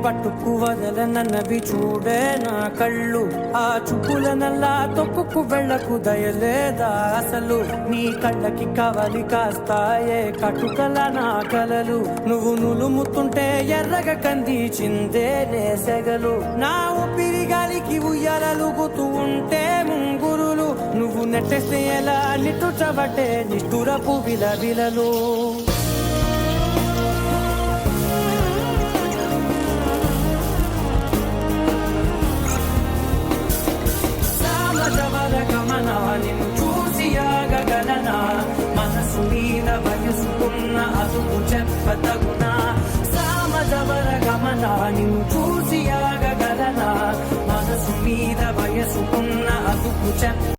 పట్టుకు వదలనన్నవి చూడే నా కళ్ళు. ఆ చుక్కుల నల్లా తొక్కుకు వెళ్ళకు దయలేదా అసలు. నీ కళ్ళకి కవలి కాస్తాయే కటుకల నా కలలు. నువ్వు నులుముతుంటే ఎర్రగ కందిచిందే నేసెగలు. నా ఊపిరి గాలికి ఉయ్యాలలుగుతూ ఉంటే ముంగురులు. నువ్వు నెట్టేస్తే ఎలా నిట్టుచబట్టే నిష్ఠురపు విలవిలలు. నిన్ను చూసి ఆగగలనా, మనసు మీద వయసుకున్న అదుపు చెప్పతగునా. సామజవర గమన నిన్ను చూసి ఆగగలనా, మనసు మీద వయసుకున్న అదుపు చెప్ప